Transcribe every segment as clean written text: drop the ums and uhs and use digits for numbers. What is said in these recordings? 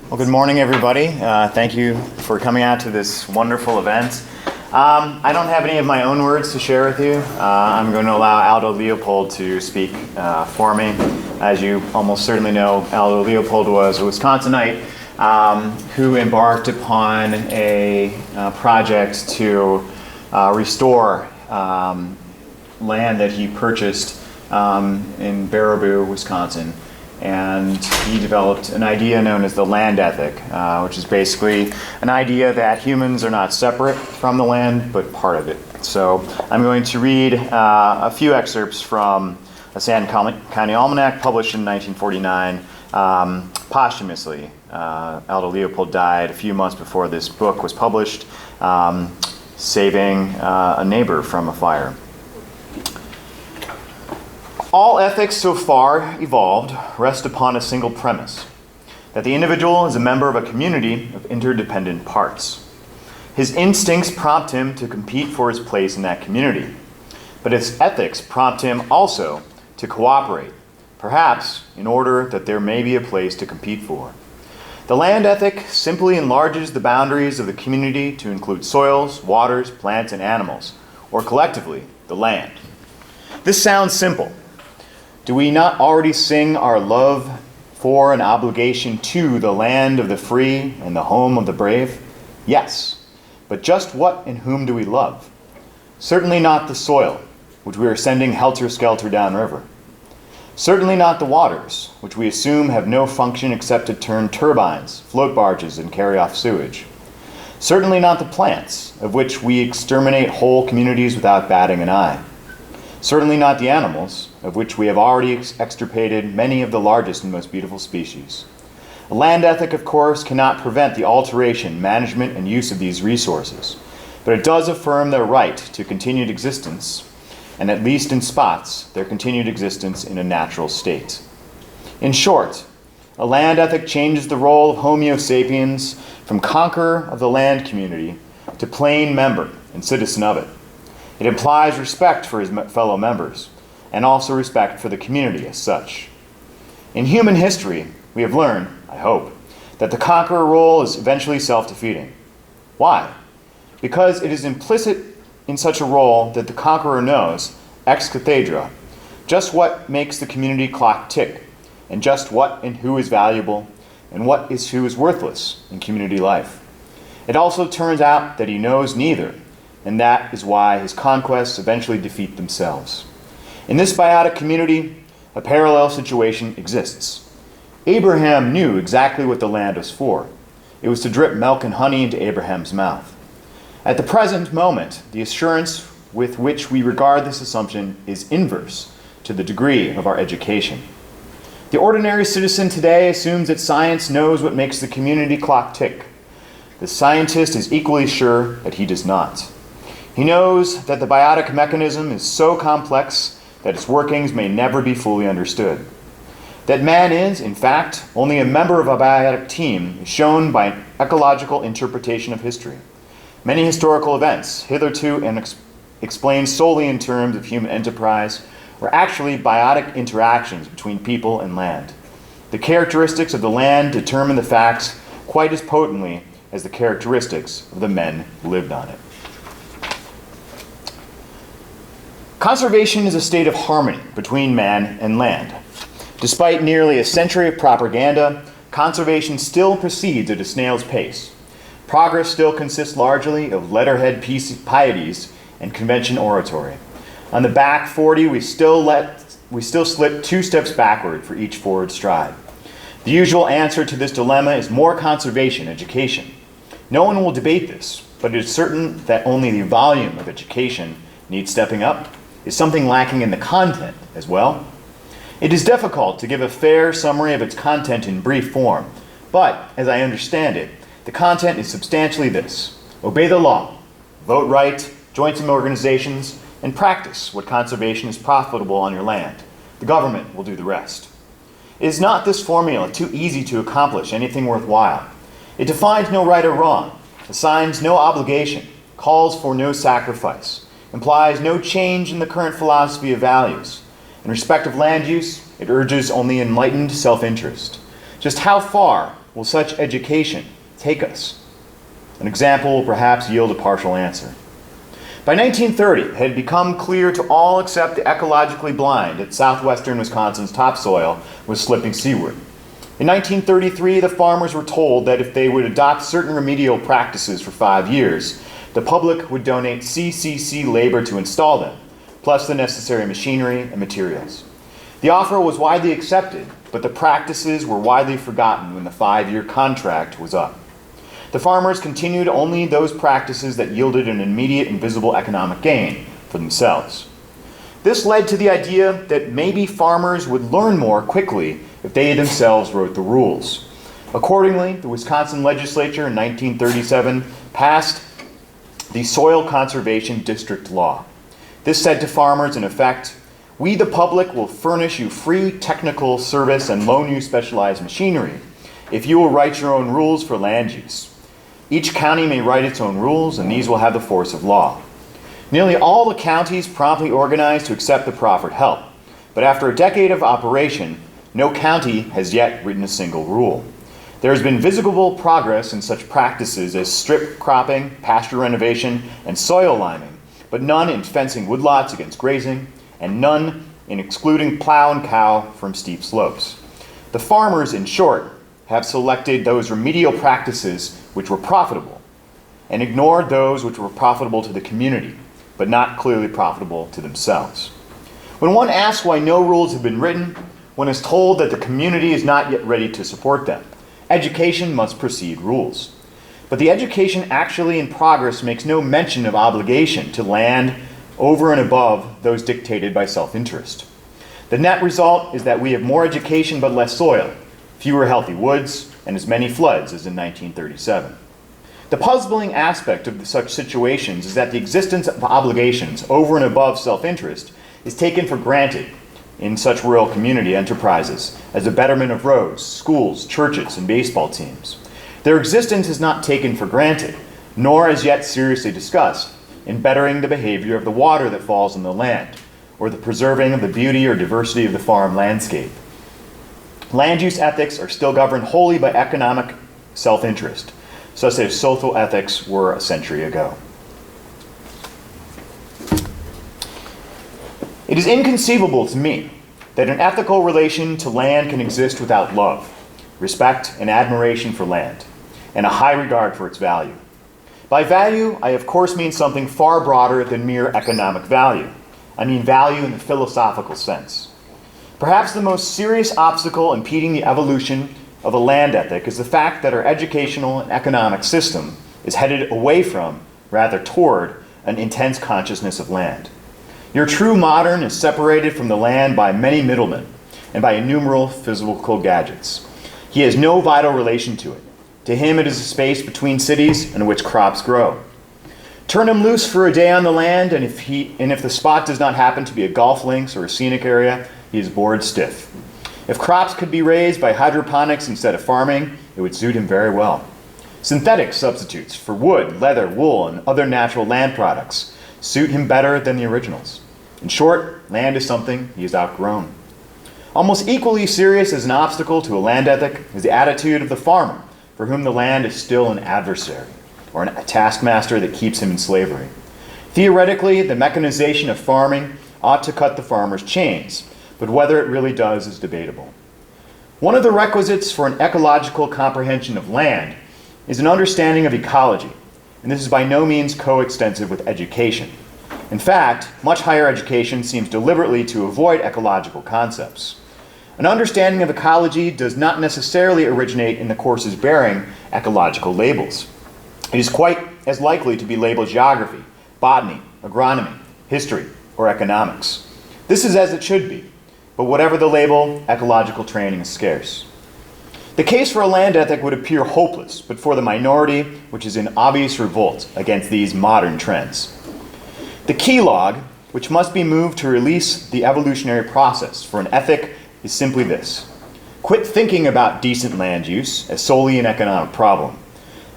Well, good morning, everybody. Thank you for coming out to this wonderful event. I don't have any of my own words to share with you. I'm going to allow Aldo Leopold to speak for me. As you almost certainly know, Aldo Leopold was a Wisconsinite who embarked upon a project to restore land that he purchased in Baraboo, Wisconsin. And he developed an idea known as the land ethic, which is basically an idea that humans are not separate from the land, but part of it. So I'm going to read a few excerpts from a San County Almanac published in 1949 posthumously. Aldo Leopold died a few months before this book was published, saving a neighbor from a fire. All ethics so far evolved rest upon a single premise, that the individual is a member of a community of interdependent parts. His instincts prompt him to compete for his place in that community, but his ethics prompt him also to cooperate, perhaps in order that there may be a place to compete for. The land ethic simply enlarges the boundaries of the community to include soils, waters, plants, and animals, or collectively, the land. This sounds simple. Do we not already sing our love for and obligation to the land of the free and the home of the brave? Yes, but just what and whom do we love? Certainly not the soil, which we are sending helter-skelter downriver. Certainly not the waters, which we assume have no function except to turn turbines, float barges, and carry off sewage. Certainly not the plants, of which we exterminate whole communities without batting an eye. Certainly not the animals, of which we have already extirpated many of the largest and most beautiful species. A land ethic, of course, cannot prevent the alteration, management, and use of these resources, but it does affirm their right to continued existence, and at least in spots, their continued existence in a natural state. In short, a land ethic changes the role of Homo sapiens from conqueror of the land community to plain member and citizen of it. It implies respect for his fellow members, and also respect for the community as such. In human history, we have learned, I hope, that the conqueror role is eventually self-defeating. Why? Because it is implicit in such a role that the conqueror knows, ex cathedra, just what makes the community clock tick, and just what and who is valuable, and what is who is worthless in community life. It also turns out that he knows neither, and that is why his conquests eventually defeat themselves. In this biotic community, a parallel situation exists. Abraham knew exactly what the land was for. It was to drip milk and honey into Abraham's mouth. At the present moment, the assurance with which we regard this assumption is inverse to the degree of our education. The ordinary citizen today assumes that science knows what makes the community clock tick. The scientist is equally sure that he does not. He knows that the biotic mechanism is so complex that its workings may never be fully understood. That man is, in fact, only a member of a biotic team is shown by an ecological interpretation of history. Many historical events, hitherto explained solely in terms of human enterprise, were actually biotic interactions between people and land. The characteristics of the land determine the facts quite as potently as the characteristics of the men who lived on it. Conservation is a state of harmony between man and land. Despite nearly a century of propaganda, conservation still proceeds at a snail's pace. Progress still consists largely of letterhead pieties and convention oratory. On the back 40, we still slip 2 steps backward for each forward stride. The usual answer to this dilemma is more conservation education. No one will debate this, but it is certain that only the volume of education needs stepping up. Is something lacking in the content as well? It is difficult to give a fair summary of its content in brief form, but as I understand it, the content is substantially this: obey the law, vote right, join some organizations, and practice what conservation is profitable on your land. The government will do the rest. Is not this formula too easy to accomplish anything worthwhile? It defines no right or wrong, assigns no obligation, calls for no sacrifice, implies no change in the current philosophy of values. In respect of land use, it urges only enlightened self-interest. Just how far will such education take us? An example will perhaps yield a partial answer. By 1930, it had become clear to all except the ecologically blind that southwestern Wisconsin's topsoil was slipping seaward. In 1933, the farmers were told that if they would adopt certain remedial practices for 5 years, the public would donate CCC labor to install them, plus the necessary machinery and materials. The offer was widely accepted, but the practices were widely forgotten when the 5-year contract was up. The farmers continued only those practices that yielded an immediate and visible economic gain for themselves. This led to the idea that maybe farmers would learn more quickly if they themselves wrote the rules. Accordingly, the Wisconsin legislature in 1937 passed the Soil Conservation District Law. This said to farmers, in effect, "We, the public, will furnish you free technical service and loan you specialized machinery if you will write your own rules for land use. Each county may write its own rules, and these will have the force of law." Nearly all the counties promptly organized to accept the proffered help, but after a decade of operation, no county has yet written a single rule. There has been visible progress in such practices as strip cropping, pasture renovation, and soil liming, but none in fencing woodlots against grazing, and none in excluding plow and cow from steep slopes. The farmers, in short, have selected those remedial practices which were profitable, and ignored those which were profitable to the community, but not clearly profitable to themselves. When one asks why no rules have been written, one is told that the community is not yet ready to support them. Education must precede rules. But the education actually in progress makes no mention of obligation to land over and above those dictated by self-interest. The net result is that we have more education but less soil, fewer healthy woods, and as many floods as in 1937. The puzzling aspect of such situations is that the existence of obligations over and above self-interest is taken for granted in such rural community enterprises as the betterment of roads, schools, churches, and baseball teams. Their existence is not taken for granted, nor as yet seriously discussed, in bettering the behavior of the water that falls on the land, or the preserving of the beauty or diversity of the farm landscape. Land use ethics are still governed wholly by economic self-interest, such as social ethics were a century ago. It is inconceivable to me that an ethical relation to land can exist without love, respect, and admiration for land, and a high regard for its value. By value, I of course mean something far broader than mere economic value. I mean value in the philosophical sense. Perhaps the most serious obstacle impeding the evolution of a land ethic is the fact that our educational and economic system is headed away from, rather toward, an intense consciousness of land. Your true modern is separated from the land by many middlemen and by innumerable physical gadgets. He has no vital relation to it. To him it is a space between cities in which crops grow. Turn him loose for a day on the land, and if the spot does not happen to be a golf links or a scenic area, he is bored stiff. If crops could be raised by hydroponics instead of farming, it would suit him very well. Synthetic substitutes for wood, leather, wool, and other natural land products suit him better than the originals. In short, land is something he has outgrown. Almost equally serious as an obstacle to a land ethic is the attitude of the farmer, for whom the land is still an adversary, or a taskmaster that keeps him in slavery. Theoretically, the mechanization of farming ought to cut the farmer's chains, but whether it really does is debatable. One of the requisites for an ecological comprehension of land is an understanding of ecology, and this is by no means coextensive with education. In fact, much higher education seems deliberately to avoid ecological concepts. An understanding of ecology does not necessarily originate in the courses bearing ecological labels. It is quite as likely to be labeled geography, botany, agronomy, history, or economics. This is as it should be, but whatever the label, ecological training is scarce. The case for a land ethic would appear hopeless, but for the minority which is in obvious revolt against these modern trends. The key log, which must be moved to release the evolutionary process for an ethic, is simply this. Quit thinking about decent land use as solely an economic problem.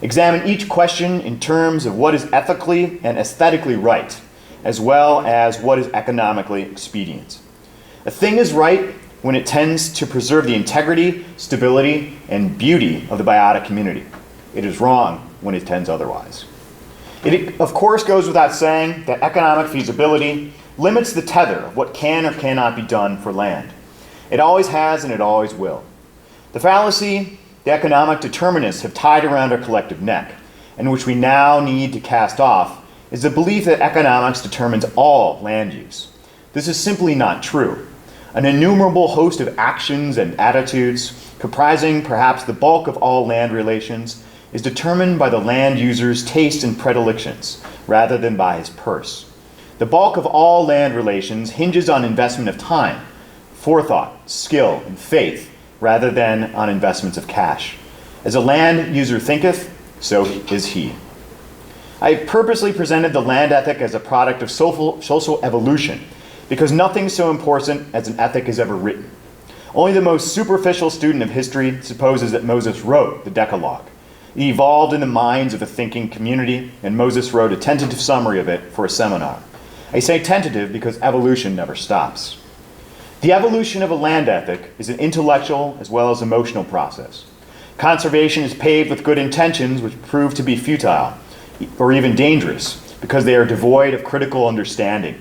Examine each question in terms of what is ethically and aesthetically right, as well as what is economically expedient. A thing is right when it tends to preserve the integrity, stability, and beauty of the biotic community. It is wrong when it tends otherwise. It, of course, goes without saying that economic feasibility limits the tether of what can or cannot be done for land. It always has and it always will. The fallacy the economic determinists have tied around our collective neck, and which we now need to cast off, is the belief that economics determines all land use. This is simply not true. An innumerable host of actions and attitudes, comprising perhaps the bulk of all land relations, is determined by the land user's taste and predilections, rather than by his purse. The bulk of all land relations hinges on investment of time, forethought, skill, and faith, rather than on investments of cash. As a land user thinketh, so is he. I purposely presented the land ethic as a product of social evolution, because nothing so important as an ethic is ever written. Only the most superficial student of history supposes that Moses wrote the Decalogue. It evolved in the minds of a thinking community, and Moses wrote a tentative summary of it for a seminar. I say tentative because evolution never stops. The evolution of a land ethic is an intellectual as well as emotional process. Conservation is paved with good intentions which prove to be futile, or even dangerous, because they are devoid of critical understanding,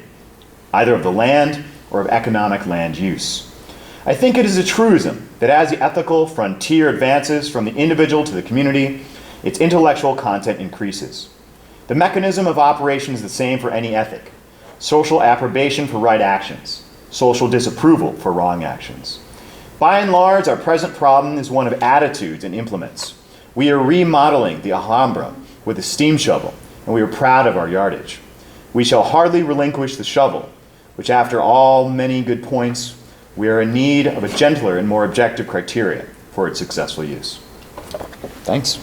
either of the land or of economic land use. I think it is a truism that as the ethical frontier advances from the individual to the community, its intellectual content increases. The mechanism of operation is the same for any ethic: social approbation for right actions, social disapproval for wrong actions. By and large, our present problem is one of attitudes and implements. We are remodeling the Alhambra with a steam shovel, and we are proud of our yardage. We shall hardly relinquish the shovel, which after all many good points, we are in need of a gentler and more objective criteria for its successful use. Thanks.